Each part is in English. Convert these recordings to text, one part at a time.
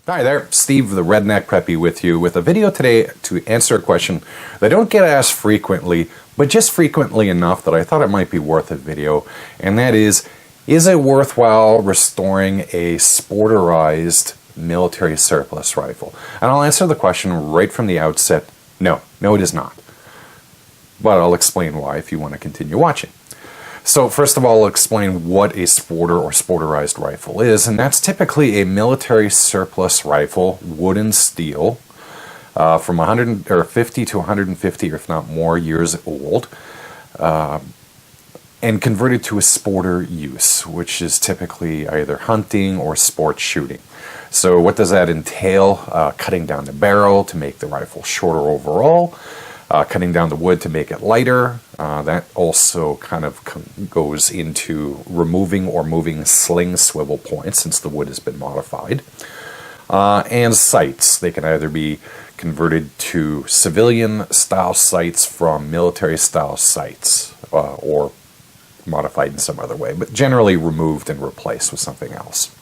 Hi there, Steve the Redneck Preppy with you with a video today to answer a question that I don't get asked frequently, but just frequently enough that I thought it might be worth a video, and that is it worthwhile restoring a sporterized military surplus rifle? And I'll answer the question right from the outset, no, it is not. But I'll explain why if you want to continue watching. So first of all, I'll explain what a sporter or sporterized rifle is, and that's typically a military surplus rifle, wood and steel, from 50 to 150, or if not more, years old, and converted to a sporter use, which is typically either hunting or sport shooting. So what does that entail? Cutting down the barrel to make the rifle shorter overall. Cutting down the wood to make it lighter. That also kind of goes into removing or moving sling swivel points since the wood has been modified. And sights. They can either be converted to civilian style sights from military style sights or modified in some other way, but generally removed and replaced with something else.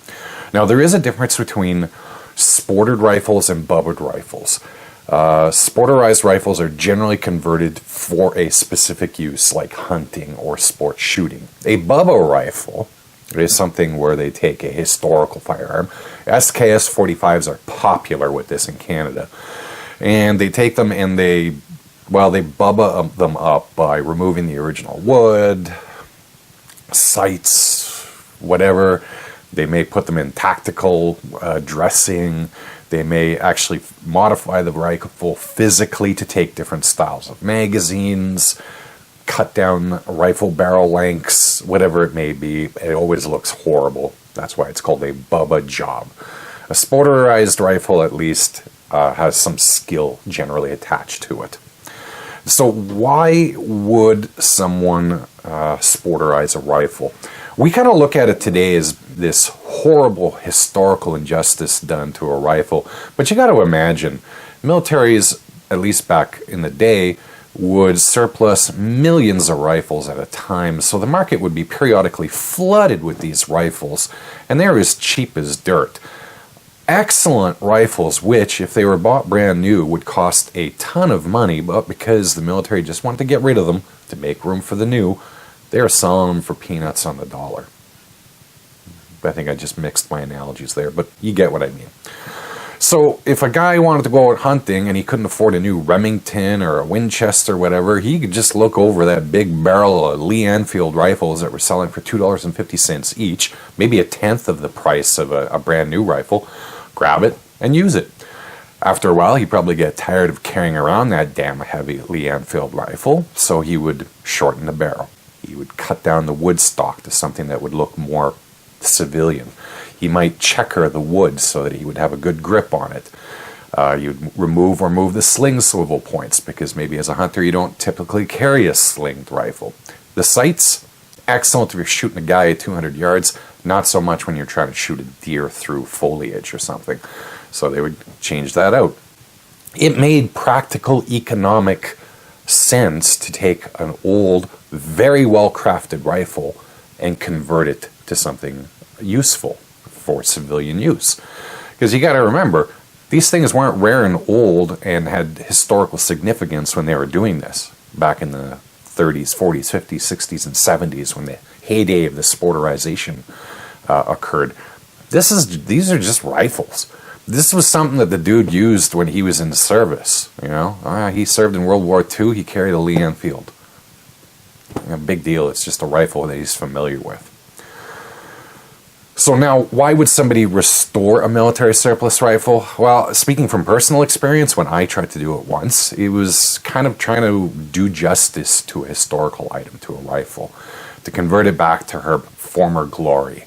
Now there is a difference between sported rifles and bubbered rifles. Sporterized rifles are generally converted for a specific use like hunting or sport shooting. A bubba rifle is something where they take a historical firearm. SKS 45s are popular with this in Canada. And they take them and they bubba them up by removing the original wood, sights, whatever. They may put them in tactical dressing. They may actually modify the rifle physically to take different styles of magazines, cut down rifle barrel lengths, whatever it may be. It always looks horrible. That's why it's called a bubba job. A sporterized rifle at least has some skill generally attached to it. So why would someone sporterize a rifle? We kind of look at it today as this horrible historical injustice done to a rifle, but you got to imagine, militaries, at least back in the day, would surplus millions of rifles at a time, so the market would be periodically flooded with these rifles, and they're as cheap as dirt. Excellent rifles, which, if they were bought brand new, would cost a ton of money, but because the military just wanted to get rid of them to make room for the new, they're selling them for peanuts on the dollar. I think I just mixed my analogies there, but you get what I mean. So if a guy wanted to go out hunting and he couldn't afford a new Remington or a Winchester or whatever, he could just look over that big barrel of Lee Enfield rifles that were selling for $2.50 each, maybe a tenth of the price of a brand new rifle, grab it and use it. After a while, he'd probably get tired of carrying around that damn heavy Lee Enfield rifle, so he would shorten the barrel. He would cut down the wood stock to something that would look more civilian. He might checker the wood so that he would have a good grip on it. You'd remove or move the sling swivel points because maybe as a hunter you don't typically carry a slinged rifle. The sights, excellent if you're shooting a guy at 200 yards, not so much when you're trying to shoot a deer through foliage or something. So they would change that out. It made practical economic sense to take an old, very well-crafted rifle and convert it to something useful for civilian use. Because you got to remember, these things weren't rare and old and had historical significance when they were doing this back in the 30s, 40s, 50s, 60s, and 70s when the heyday of the sporterization occurred. These are just rifles. This was something that the dude used when he was in the service. You know, he served in World War II. He carried a Lee Enfield. A big deal. It's just a rifle that he's familiar with. So now, why would somebody restore a military surplus rifle? Well, speaking from personal experience, when I tried to do it once, it was kind of trying to do justice to a historical item, to a rifle, to convert it back to her former glory.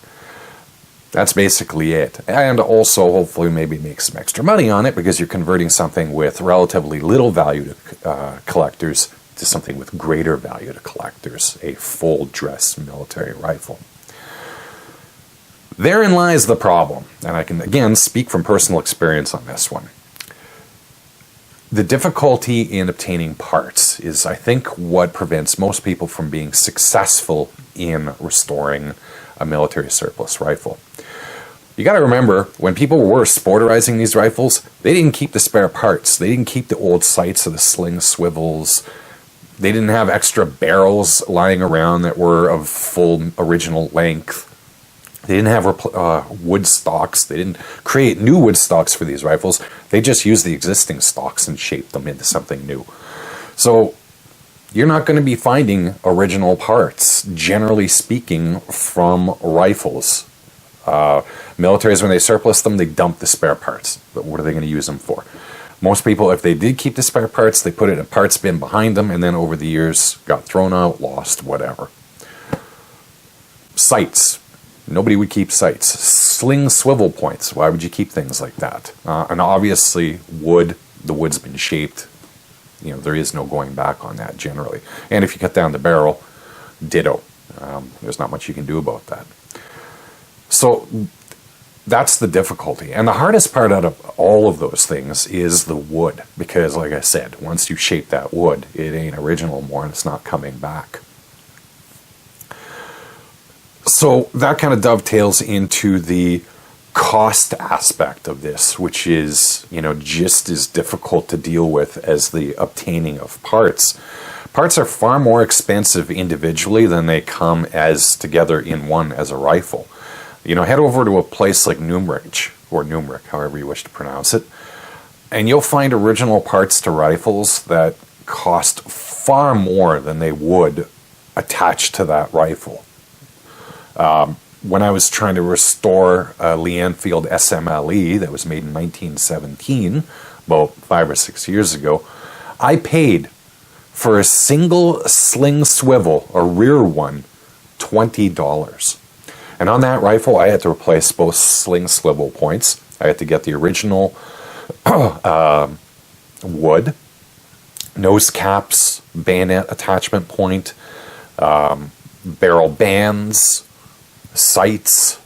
That's basically it. And also, hopefully, maybe make some extra money on it because you're converting something with relatively little value to collectors to something with greater value to collectors, a full-dress military rifle. Therein lies the problem, and I can, again, speak from personal experience on this one. The difficulty in obtaining parts is, I think, what prevents most people from being successful in restoring a military surplus rifle. You got to remember, when people were sporterizing these rifles, they didn't keep the spare parts. They didn't keep the old sights of the sling swivels. They didn't have extra barrels lying around that were of full original length. They didn't have wood stocks. They didn't create new wood stocks for these rifles. They just used the existing stocks and shaped them into something new. So you're not going to be finding original parts, generally speaking, from rifles. Militaries, when they surplus them, they dump the spare parts. But what are they going to use them for? Most people, if they did keep the spare parts, they put it in a parts bin behind them, and then over the years got thrown out, lost, whatever. Sights. Nobody would keep sights. Sling swivel points. Why would you keep things like that? And obviously, wood. The wood's been shaped. There is no going back on that generally. And if you cut down the barrel, ditto. There's not much you can do about that. So that's the difficulty. And the hardest part out of all of those things is the wood. Because, like I said, once you shape that wood, it ain't original more and it's not coming back. So that kind of dovetails into the cost aspect of this, which is, just as difficult to deal with as the obtaining of parts. Parts are far more expensive individually than they come as together in one as a rifle. Head over to a place like Numrich, or Numrich, however you wish to pronounce it, and you'll find original parts to rifles that cost far more than they would attached to that rifle. When I was trying to restore a Lee Enfield SMLE that was made in 1917, about 5 or 6 years ago, I paid for a single sling swivel, a rear one, $20. And on that rifle, I had to replace both sling swivel points. I had to get the original wood, nose caps, bayonet attachment point, barrel bands, sights,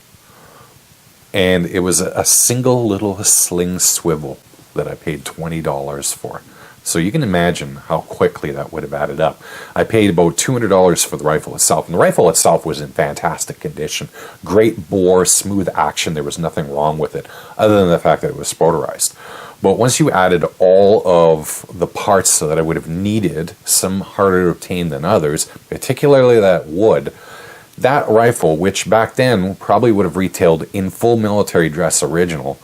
and it was a single little sling swivel that I paid $20 for. So you can imagine how quickly that would have added up. I paid about $200 for the rifle itself, and the rifle itself was in fantastic condition. Great bore, smooth action, there was nothing wrong with it, other than the fact that it was sporterized. But once you added all of the parts that I would have needed, some harder to obtain than others, particularly that wood, that rifle, which back then probably would have retailed in full military dress original,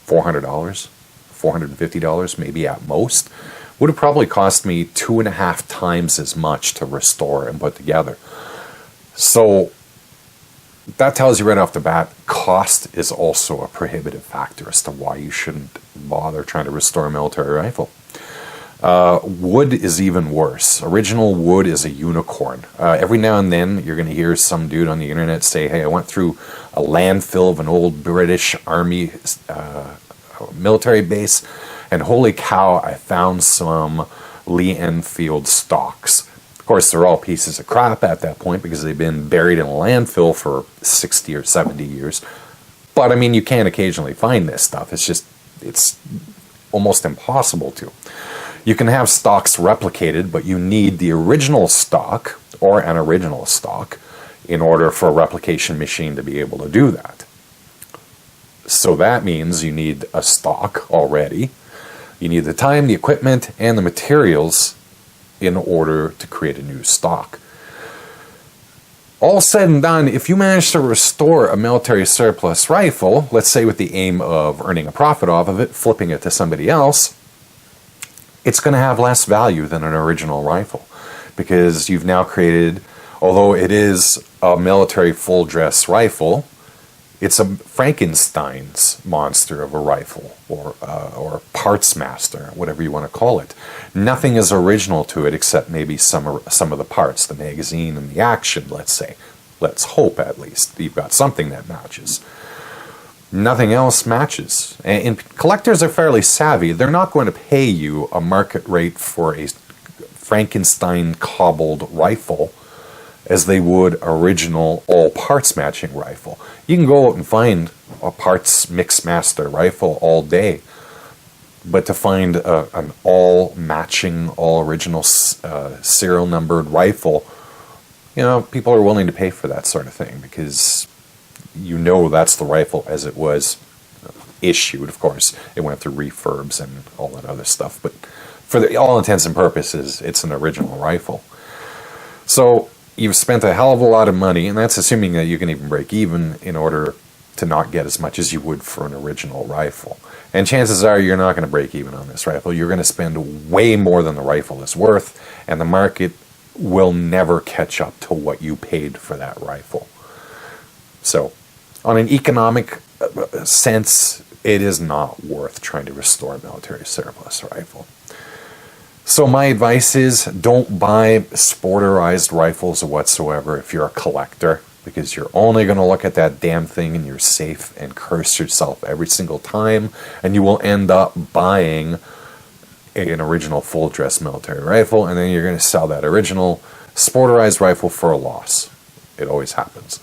$400, $450 maybe at most, would have probably cost me 2.5 times as much to restore and put together. So that tells you right off the bat, cost is also a prohibitive factor as to why you shouldn't bother trying to restore a military rifle. Wood is even worse. Original wood is a unicorn. Every now and then you're going to hear some dude on the internet say, hey, I went through a landfill of an old British Army military base, and holy cow, I found some Lee Enfield stocks. Of course, they're all pieces of crap at that point because they've been buried in a landfill for 60 or 70 years. But, I mean, you can occasionally find this stuff. It's almost impossible to. You can have stocks replicated, but you need the original stock or an original stock in order for a replication machine to be able to do that. So that means you need a stock already. You need the time, the equipment, and the materials in order to create a new stock. All said and done, if you manage to restore a military surplus rifle, let's say with the aim of earning a profit off of it, flipping it to somebody else, it's going to have less value than an original rifle because you've now created, although it is a military full-dress rifle, it's a Frankenstein's monster of a rifle, or parts master, whatever you want to call it. Nothing is original to it except maybe some of the parts, the magazine and the action, let's say. Let's hope, at least, you've got something that matches. Nothing else matches. And collectors are fairly savvy. They're not going to pay you a market rate for a Frankenstein cobbled rifle as they would original all parts matching rifle. You can go out and find a parts mix master rifle all day, but to find an all matching, all original serial numbered rifle, people are willing to pay for that sort of thing because you know that's the rifle as it was issued. Of course, it went through refurbs and all that other stuff, but for all intents and purposes, it's an original rifle. So you've spent a hell of a lot of money, and that's assuming that you can even break even in order to not get as much as you would for an original rifle. And chances are you're not going to break even on this rifle. You're going to spend way more than the rifle is worth, and the market will never catch up to what you paid for that rifle. So, on an economic sense, it is not worth trying to restore a military surplus rifle. So my advice is don't buy sporterized rifles whatsoever if you're a collector, because you're only going to look at that damn thing in your safe and curse yourself every single time, and you will end up buying an original full-dress military rifle, and then you're going to sell that original sporterized rifle for a loss. It always happens.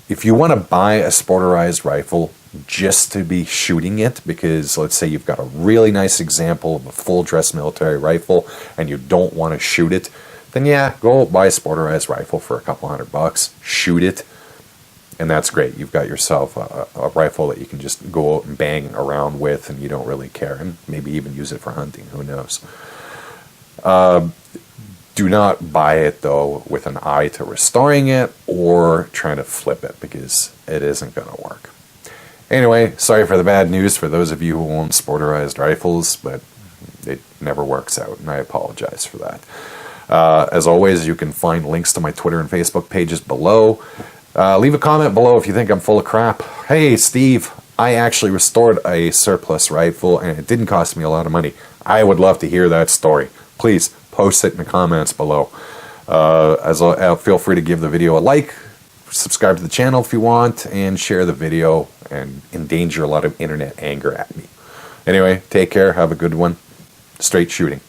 If you want to buy a sporterized rifle just to be shooting it, because let's say you've got a really nice example of a full-dress military rifle and you don't want to shoot it, then yeah, go buy a sporterized rifle for a couple $100, shoot it, and that's great. You've got yourself a rifle that you can just go out and bang around with, and you don't really care, and maybe even use it for hunting, who knows. Do not buy it, though, with an eye to restoring it or trying to flip it, because it isn't going to work. Anyway, sorry for the bad news for those of you who own sporterized rifles, but it never works out, and I apologize for that. As always, you can find links to my Twitter and Facebook pages below. Leave a comment below if you think I'm full of crap. Hey, Steve, I actually restored a surplus rifle, and it didn't cost me a lot of money. I would love to hear that story. Please post it in the comments below. Feel free to give the video a like, subscribe to the channel if you want, and share the video and endanger a lot of internet anger at me. Anyway, take care. Have a good one. Straight shooting.